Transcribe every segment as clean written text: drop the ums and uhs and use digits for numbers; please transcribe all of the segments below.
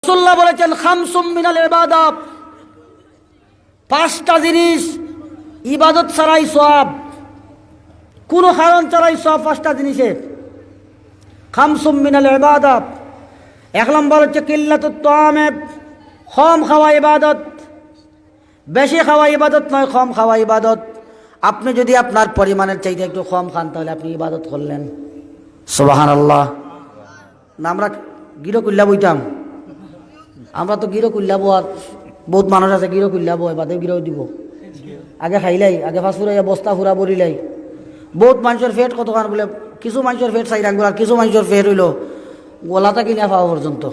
রাসূলুল্লাহ বলেছেন খামসুম মিনাল ইবাদাত, পাঁচটা জিনিস ইবাদত ছাড়াই সওয়াব, কোনো কারণ ছাড়াই সওয়াব। পাঁচটা জিনিসের খামসুম মিনাল ইবাদাত। এক নম্বর হচ্ছে কিল্লাতুত তাআমে, কম খাওয়া ইবাদত। বেশি খাওয়া ইবাদত নয়, কম খাওয়া ইবাদত। আপনি যদি আপনার পরিমাণের চাইতে একটু কম খান তাহলে আপনি ইবাদত করলেন। সুবহানাল্লাহ। না আমরা গিরো কুল্লা বইতাম, আমরা তো গিরো কুল্লা আর বহুত মানুষ আছে গিরো কুল্লা বই বাদে গিরো দিব। আগে খাইলাই, আগে ফাঁস ফুরাইয়া বস্তা ফুরা বরিলাই। বহুত মানুষের ফেট কতখান বলে, কিছু মানুষের ফেট চাই রাখবো আর কিছু মানুষের ফেট হইল গোলাটা কিনা পাওয়া পর্যন্ত।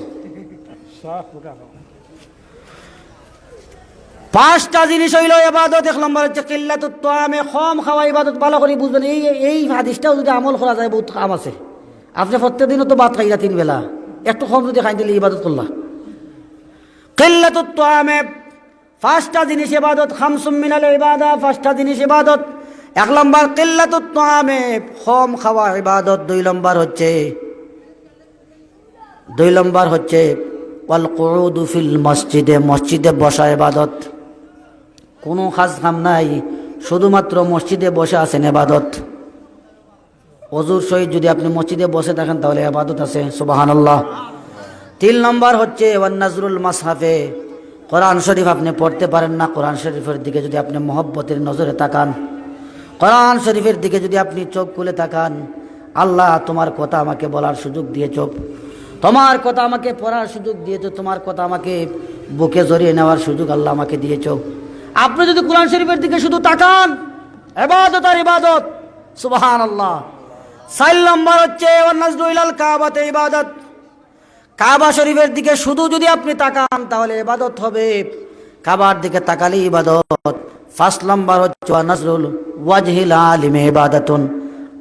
পাঁচটা জিনিস হইল ইবাদত। এক নম্বর হচ্ছে কিল্লাতুত তাআমে, কম খাওয়া ইবাদত। ভালো করে বুঝবেন, এই হাদিসটাও যদি আমল করা যায় বহুত কাম আছে। আপনি প্রত্যেক দিনও তো ভাত খাইলা 3 বেলা, একটু কম যদি খাই দিলে ইবাদত করলা। কিল্লাতুত তাআমে, পাঁচটা জিনিস ইবাদত। খামসুম মিনাল ইবাদা, পাঁচটা জিনিস ইবাদত। এক নম্বর কিল্লাতুত তাআমে, কম খাওয়া ইবাদত। দুই নম্বর হচ্ছে ওয়াল কুউদু ফিল মসজিদে, মসজিদে বসা ইবাদত। কোনো কাজ কাম নাই, শুধুমাত্র মসজিদে বসে আছেন ইবাদত। ওযুর সহিত যদি আপনি মসজিদে বসে থাকেন তাহলে ইবাদত আছে। সুবহানাল্লাহ। 3 নম্বর হচ্ছে ওয়ান নাজরুল মাসহাফে, কোরআন শরীফ আপনি পড়তে পারেন না, কোরআন শরীফের দিকে যদি আপনি মহব্বতের নজরে তাকান, কোরআন শরীফের দিকে যদি আপনি চোখ খুলে তাকান, আল্লাহ তোমার কথা আমাকে বলার সুযোগ দিয়েছ, তোমার কথা আমাকে পড়ার সুযোগ দিয়েছ, তোমার কথা আমাকে বুকে জড়িয়ে নেওয়ার সুযোগ আল্লাহ আমাকে দিয়েছ। আপনি যদি কোরআন শরীফের দিকে শুধু তাকান, ইবাদত আর ইবাদত। সুবহানাল্লাহ। 4 নম্বর হচ্ছে ওয়ান নাজরু ইলাল কাবাতে ইবাদত, কাবা শরীফের দিকে শুধু যদি আপনি তাকান তাহলে ইবাদত হবে, কাবার দিকে তাকালে ইবাদত। 5 নম্বর হচ্ছে ওয়ান নাজরুল ওয়াজহিল আলিমে ইবাদাতুন,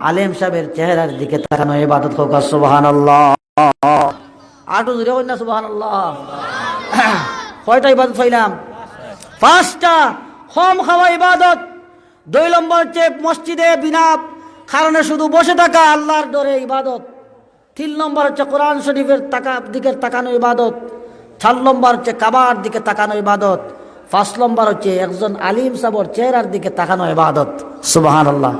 আলেম সাহেবের চেহারার দিকে তাকানো ইবাদত হোক। সুবহানাল্লাহ। আটু জুড়ে হই না সুবহানাল্লাহ। কয়টা ইবাদত হইলাম? 5টা। কম খাওয়া ইবাদত। 2 নম্বর হচ্ছে মসজিদে বিনা কারণে শুধু বসে থাকা, আল্লাহর ডরে ইবাদত। 3 নম্বর হচ্ছে কোরআন শরীফের দিকে তাকানো ইবাদত। 4 নম্বর হচ্ছে কাবার দিকে তাকানো ইবাদত। 5 নম্বর হচ্ছে একজন আলিম সাহেবের চেহারার দিকে তাকানো ইবাদত। সুবহানাল্লাহ।